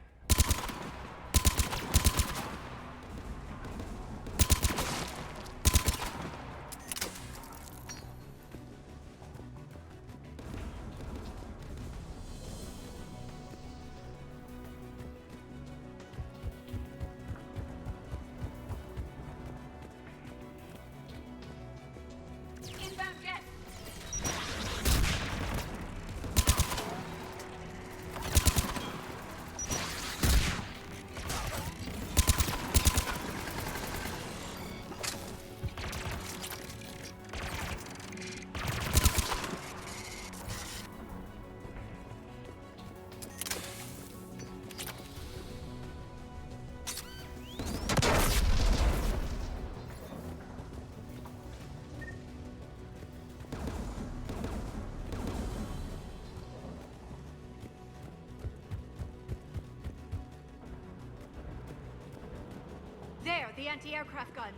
There, the anti-aircraft guns.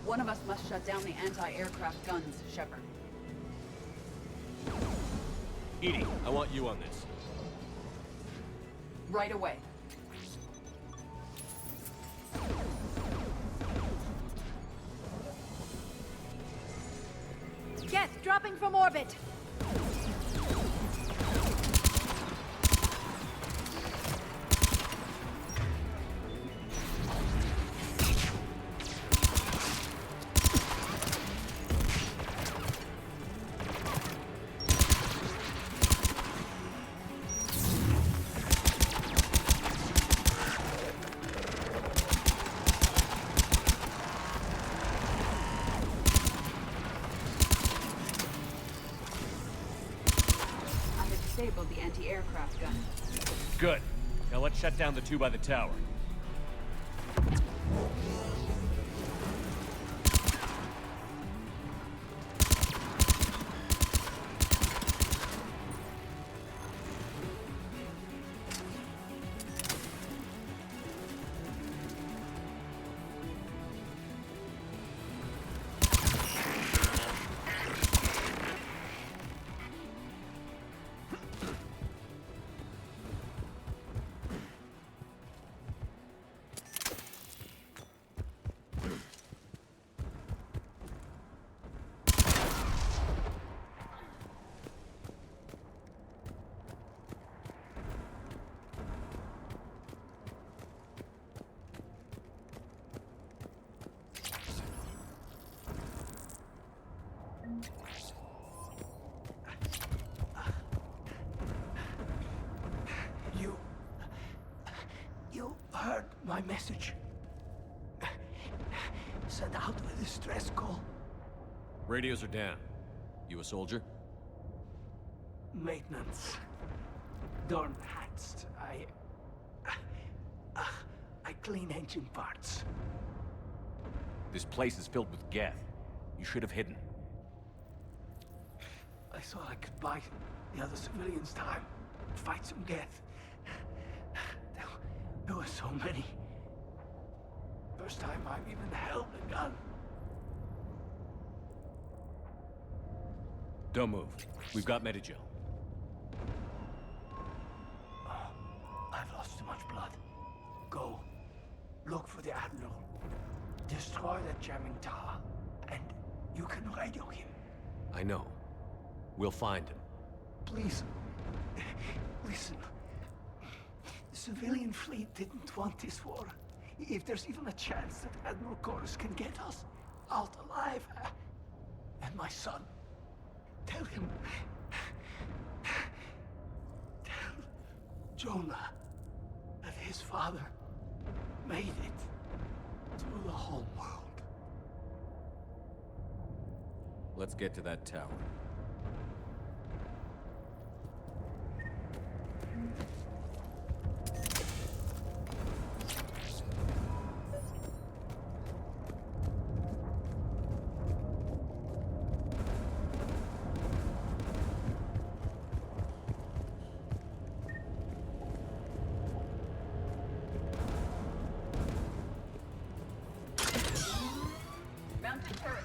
One of us must shut down the anti-aircraft guns, Shepard. Edie, I want you on this. Right away. Geth, dropping from orbit! Disabled the anti-aircraft gun. Good. Now let's shut down the two by the tower. heard my message. Sent out a distress call. Radios are down. You a soldier? Maintenance. Dorn hats. I clean engine parts. This place is filled with Geth. You should have hidden. I thought I could buy the other civilians time. Fight some Geth. There were so many. First time I've even held a gun. Don't move. We've got Medigel. I've lost too much blood. Go. Look for the Admiral. Destroy that jamming tower. And you can radio him. I know. We'll find him. Please. Listen. The civilian fleet didn't want this war. If there's even a chance that Admiral Chorus can get us out alive. And my son. Tell him. Tell Jonah that his father made it through the whole world. Let's get to that tower. Mounted turret.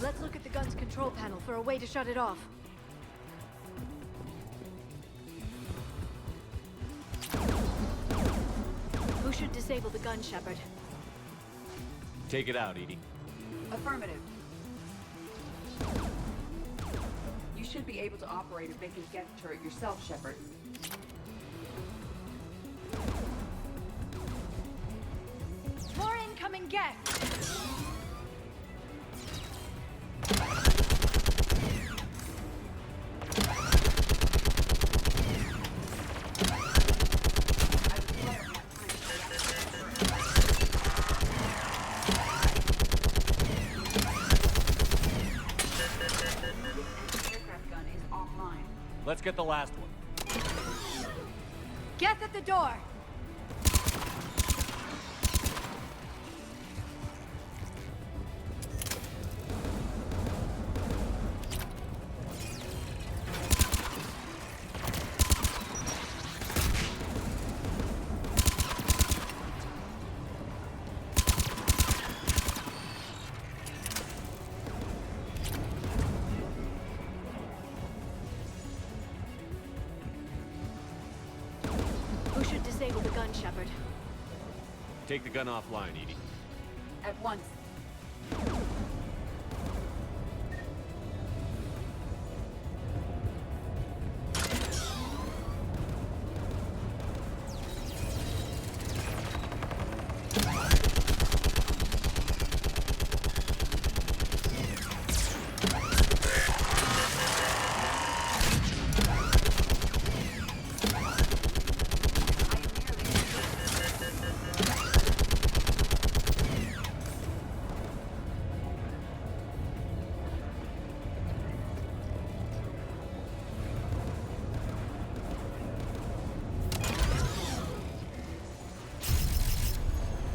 Let's look at the gun's control panel for a way to shut it off. Who should disable the gun, Shepard? Take it out, Edie. Affirmative. You should be able to operate a vacant Geth turret yourself, Shepard. More incoming Geth! Aircraft gun is offline. Let's get the last one. Geth at the door! Who should disable the gun, Shepard? Take the gun offline, Edie. At once.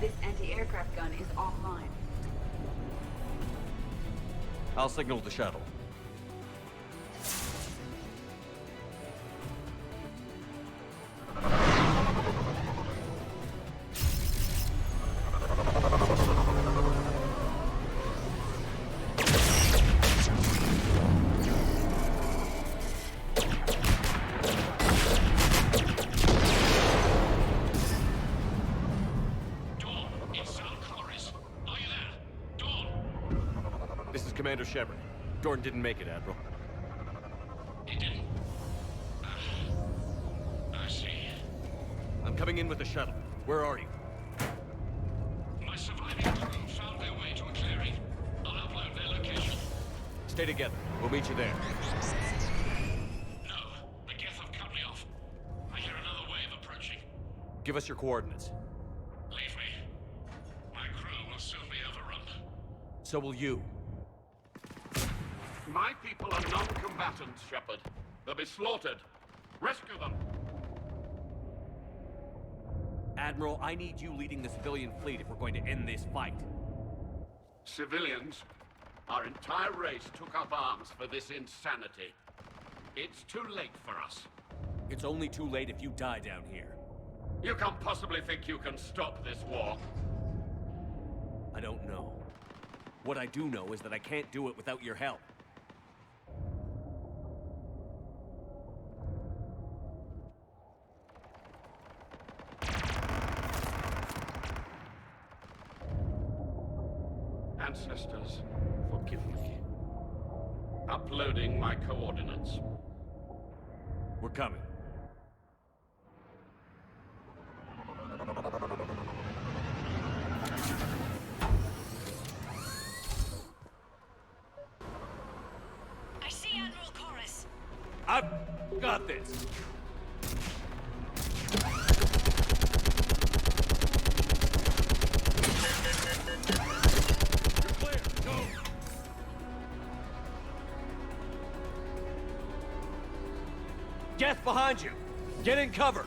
This anti-aircraft gun is offline. I'll signal the shuttle. Commander Shepard. Dorton didn't make it, Admiral. He didn't. I see. I'm coming in with the shuttle. Where are you? My surviving crew found their way to a clearing. I'll upload their location. Stay together. We'll meet you there. No, the Geth have cut me off. I hear another wave approaching. Give us your coordinates. Leave me. My crew will soon be overrun. So will you. My people are non-combatants, Shepard. They'll be slaughtered. Rescue them. Admiral, I need you leading the civilian fleet if we're going to end this fight. Civilians, our entire race took up arms for this insanity. It's too late for us. It's only too late if you die down here. You can't possibly think you can stop this war. I don't know. What I do know is that I can't do it without your help. Ancestors, forgive me. Uploading my coordinates. We're coming. I see Admiral Chorus. I've got this. Geth behind you! Get in cover!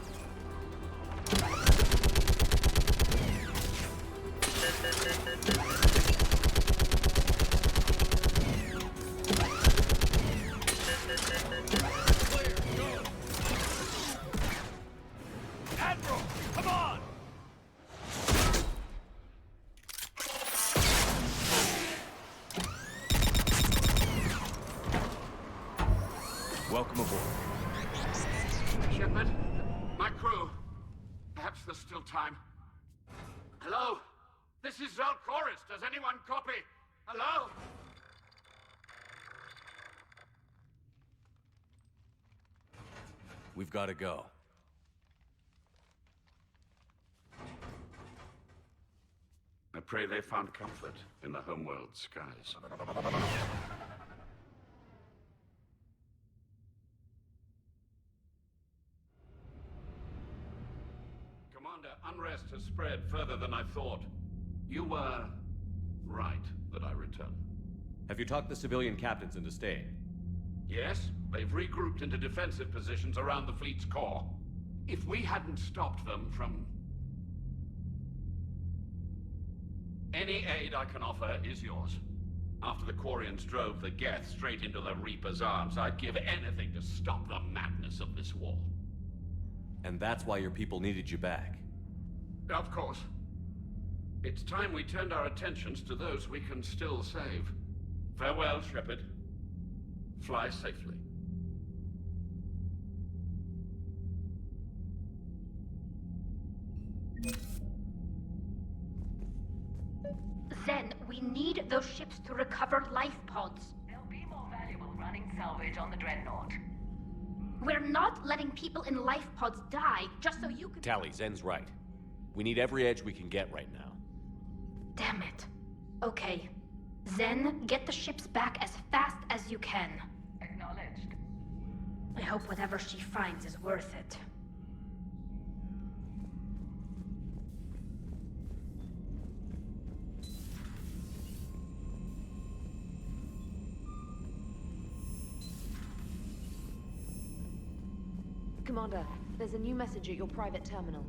Admiral, come on! Welcome aboard. Shepard, my crew. Perhaps there's still time. Hello? This is Zell Chorus. Does anyone copy? Hello? We've got to go. I pray they found comfort in the homeworld skies. Commander, unrest has spread further than I thought. You were right that I return. Have you talked the civilian captains into staying? Yes, they've regrouped into defensive positions around the fleet's core. If we hadn't stopped them from... Any aid I can offer is yours. After the Quarians drove the Geth straight into the Reaper's arms, I'd give anything to stop the madness of this war. And that's why your people needed you back. Of course. It's time we turned our attentions to those we can still save. Farewell, Shepard. Fly safely. Zen, we need those ships to recover life pods. They'll be more valuable running salvage on the Dreadnought. We're not letting people in life pods die just so you can... Tally, Zen's right. We need every edge we can get right now. Damn it. Okay. Zen, get the ships back as fast as you can. Acknowledged. I hope whatever she finds is worth it. Commander, there's a new message at your private terminal.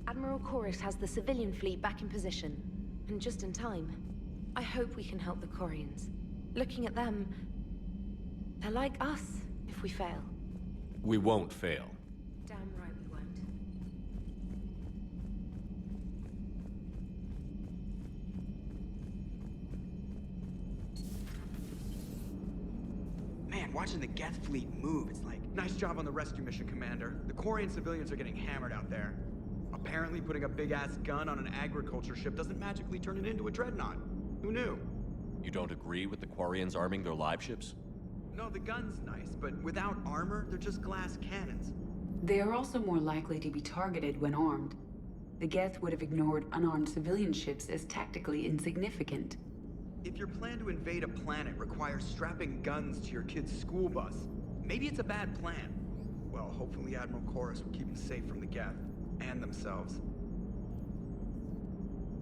Admiral Chorus has the civilian fleet back in position, and just in time. I hope we can help the Quarians. Looking at them, they're like us if we fail. We won't fail. Damn right we won't. Watching the Geth fleet move, it's like, nice job on the rescue mission, Commander. The Quarian civilians are getting hammered out there. Apparently putting a big-ass gun on an agriculture ship doesn't magically turn it into a dreadnought. Who knew? You don't agree with the Quarians arming their live ships? No, the gun's nice, but without armor, they're just glass cannons. They are also more likely to be targeted when armed. The Geth would have ignored unarmed civilian ships as tactically insignificant. If your plan to invade a planet requires strapping guns to your kid's school bus, maybe it's a bad plan. Well, hopefully Admiral Chorus will keep them safe from the Geth, and themselves.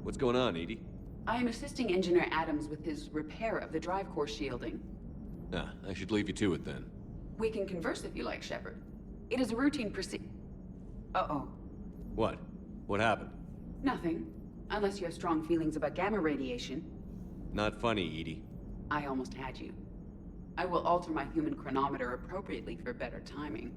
What's going on, Edie? I am assisting Engineer Adams with his repair of the drive core shielding. Ah, I should leave you to it then. We can converse if you like, Shepard. It is a routine Uh-oh. What? What happened? Nothing. Unless you have strong feelings about gamma radiation. Not funny, Edie. I almost had you. I will alter my human chronometer appropriately for better timing.